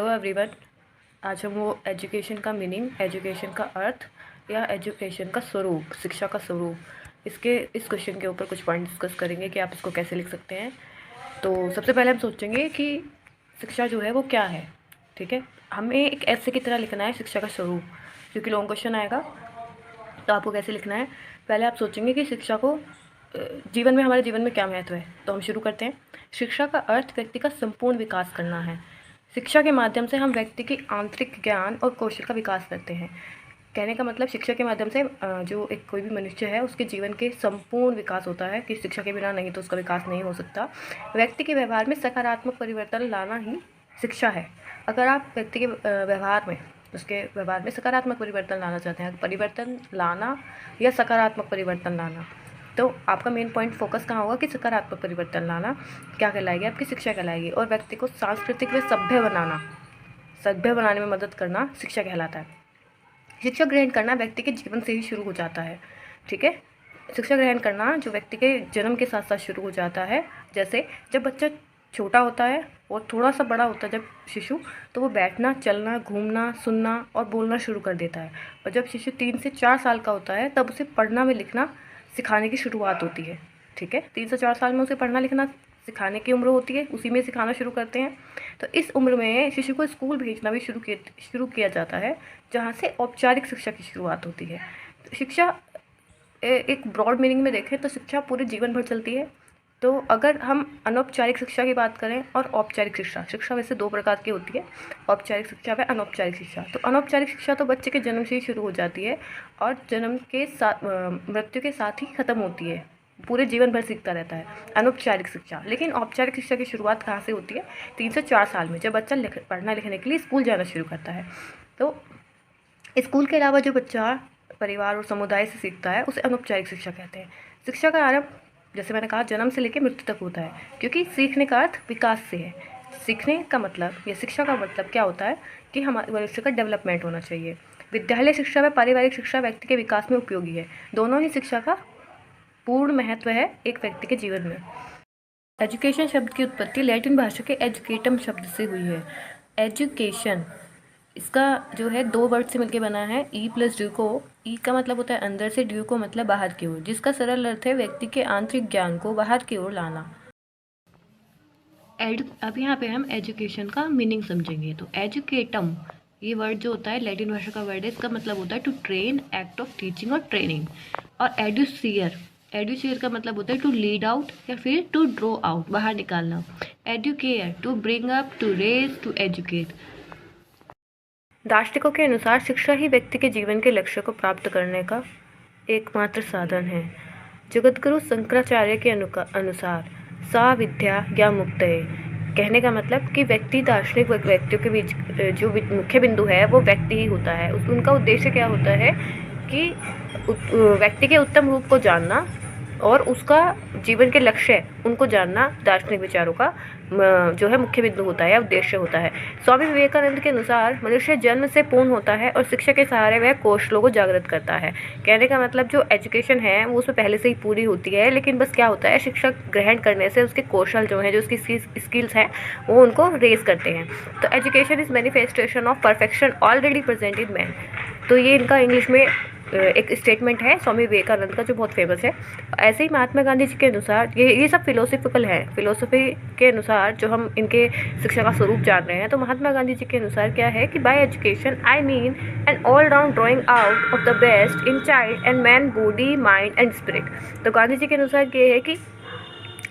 Hello everyone. आज हम वो एजुकेशन का मीनिंग, एजुकेशन का अर्थ या एजुकेशन का स्वरूप, शिक्षा का स्वरूप, इस क्वेश्चन के ऊपर कुछ पॉइंट डिस्कस करेंगे कि आप इसको कैसे लिख सकते हैं। तो सबसे पहले हम सोचेंगे कि शिक्षा जो है वो क्या है। ठीक है, हमें एक ऐसे की तरह लिखना है शिक्षा का स्वरूप, क्योंकि लॉन्ग क्वेश्चन आएगा। तो आपको कैसे लिखना है, पहले आप सोचेंगे कि शिक्षा को जीवन में, हमारे जीवन में क्या महत्व है। तो हम शुरू करते हैं। शिक्षा का अर्थ व्यक्ति का संपूर्ण विकास करना है। शिक्षा के माध्यम से हम व्यक्ति की आंतरिक ज्ञान और कौशल का विकास करते हैं। कहने का मतलब शिक्षा के माध्यम से जो एक कोई भी मनुष्य है उसके जीवन के संपूर्ण विकास होता है, कि शिक्षा के बिना नहीं तो उसका विकास नहीं हो सकता। व्यक्ति के व्यवहार में सकारात्मक परिवर्तन लाना ही शिक्षा है। अगर आप व्यक्ति के व्यवहार में, उसके व्यवहार में सकारात्मक परिवर्तन लाना चाहते हैं, परिवर्तन लाना या सकारात्मक परिवर्तन लाना, तो आपका मेन पॉइंट फोकस कहाँ होगा कि सकारात्मक परिवर्तन लाना क्या कहलाएगी, आपकी शिक्षा कहलाएगी। और व्यक्ति को सांस्कृतिक व सभ्य बनाने में मदद करना शिक्षा कहलाता है। शिक्षा ग्रहण करना व्यक्ति के जीवन से ही शुरू हो जाता है। ठीक है, शिक्षा ग्रहण करना जो व्यक्ति के जन्म के साथ साथ शुरू हो जाता है। जैसे जब बच्चा छोटा होता है और थोड़ा सा बड़ा होता है जब शिशु, तो वो बैठना, चलना, घूमना, सुनना और बोलना शुरू कर देता है। और जब शिशु 3 से 4 साल का होता है तब उसे पढ़ना व लिखना सिखाने की शुरुआत होती है। ठीक है, 3 से 4 साल में उसे पढ़ना लिखना सिखाने की उम्र होती है, उसी में सिखाना शुरू करते हैं। तो इस उम्र में शिशु को स्कूल भेजना भी शुरू किया जाता है, जहाँ से औपचारिक शिक्षा की शुरुआत होती है। तो शिक्षा एक ब्रॉड मीनिंग में देखें तो शिक्षा पूरे जीवन भर चलती है। तो अगर हम अनौपचारिक शिक्षा की बात करें और औपचारिक शिक्षा वैसे 2 प्रकार की होती है, औपचारिक शिक्षा व अनौपचारिक शिक्षा। तो अनौपचारिक शिक्षा तो बच्चे के जन्म से ही शुरू हो जाती है और जन्म के साथ मृत्यु के साथ ही ख़त्म होती है, पूरे जीवन भर सीखता रहता है अनौपचारिक शिक्षा। लेकिन औपचारिक शिक्षा की शुरुआत कहाँ से होती है, 3 से 4 साल में, जब बच्चा पढ़ना लिखने के लिए स्कूल जाना शुरू करता है। तो स्कूल के अलावा जो बच्चा परिवार और समुदाय से सीखता है उसे अनौपचारिक शिक्षा कहते हैं। शिक्षा का आरंभ, जैसे मैंने कहा, जन्म से लेकर मृत्यु तक होता है, क्योंकि सीखने का अर्थ विकास से है। सीखने का मतलब या शिक्षा का मतलब क्या होता है कि हमारे मनुष्य का डेवलपमेंट होना चाहिए। विद्यालय शिक्षा व पारिवारिक शिक्षा व्यक्ति के विकास में उपयोगी है। दोनों ही शिक्षा का पूर्ण महत्व है एक व्यक्ति के जीवन में। एजुकेशन शब्द की उत्पत्ति लैटिन भाषा के एजुकेटम शब्द से हुई है। एजुकेशन, इसका जो है 2 वर्ड से मिलकर बना है, ई प्लस ड्यूको। ई का मतलब होता है अंदर से, ड्यूको मतलब बाहर की ओर, जिसका सरल अर्थ है व्यक्ति के आंतरिक ज्ञान को बाहर की ओर लाना। अब यहाँ पे हम एजुकेशन का मीनिंग समझेंगे। तो एजुकेटम, ये वर्ड जो होता है लैटिन भाषा का वर्ड है, इसका मतलब होता है to train, act of teaching और ट्रेनिंग। और एडुसियर का मतलब होता है टू लीड आउट या फिर टू ड्रॉ आउट, बाहर निकालना। Educare, to bring up, to raise, to educate. दार्शनिकों के अनुसार शिक्षा ही व्यक्ति के जीवन के लक्ष्य को प्राप्त करने का एकमात्र साधन है। जगतगुरु शंकराचार्य के अनुसार सा विद्या या मुक्तये। कहने का मतलब कि दार्शनिक व्यक्तियों के बीच जो मुख्य बिंदु है वो व्यक्ति ही होता है। उनका उद्देश्य क्या होता है कि व्यक्ति के उत्तम रूप को जानना और उसका जीवन के लक्ष्य उनको जानना दार्शनिक विचारों का जो है मुख्य बिंदु होता है या उद्देश्य होता है। स्वामी विवेकानंद के अनुसार मनुष्य जन्म से पूर्ण होता है और शिक्षा के सहारे वह कौशलों को जागृत करता है। कहने का मतलब जो एजुकेशन है वो उसमें पहले से ही पूरी होती है, लेकिन बस क्या होता है, शिक्षा ग्रहण करने से उसके कौशल जो है, जो उसकी स्किल्स हैं, वो उनको रेज करते हैं। तो education is manifestation of perfection already present in man. तो ये इनका इंग्लिश में एक स्टेटमेंट है स्वामी विवेकानंद का, जो बहुत फेमस है। ऐसे ही महात्मा गांधी जी के अनुसार, ये सब फिलोसफिकल है, फिलोसफी के अनुसार जो हम इनके शिक्षा का स्वरूप जान रहे हैं। तो महात्मा गांधी जी के अनुसार क्या है कि by education I mean an all round drawing out of the best in child and man body, mind and spirit. तो गांधी जी के अनुसार ये है कि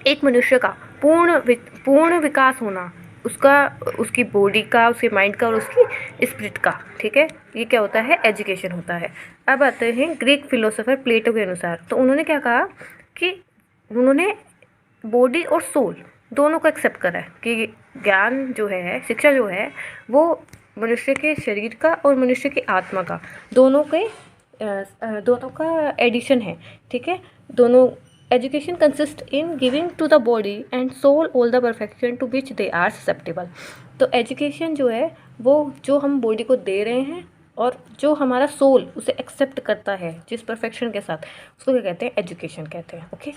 एक मनुष्य का पूर्ण विकास होना, उसकी बॉडी का, उसके माइंड का और उसकी स्पिरिट का। ठीक है, ये क्या होता है, एजुकेशन होता है। अब आते हैं ग्रीक फिलोसोफर प्लेटो के अनुसार। तो उन्होंने क्या कहा कि उन्होंने बॉडी और सोल दोनों को एक्सेप्ट करा है कि ज्ञान जो है, शिक्षा जो है, वो मनुष्य के शरीर का और मनुष्य की आत्मा का, दोनों का एडिशन है। ठीक है, दोनों। Education consists in giving to the body and soul all the perfection to which they are susceptible। तो एजुकेशन जो है वो जो हम बॉडी को दे रहे हैं और जो हमारा सोल उसे एक्सेप्ट करता है जिस परफेक्शन के साथ, उसको क्या कहते हैं, एजुकेशन कहते हैं। ओके।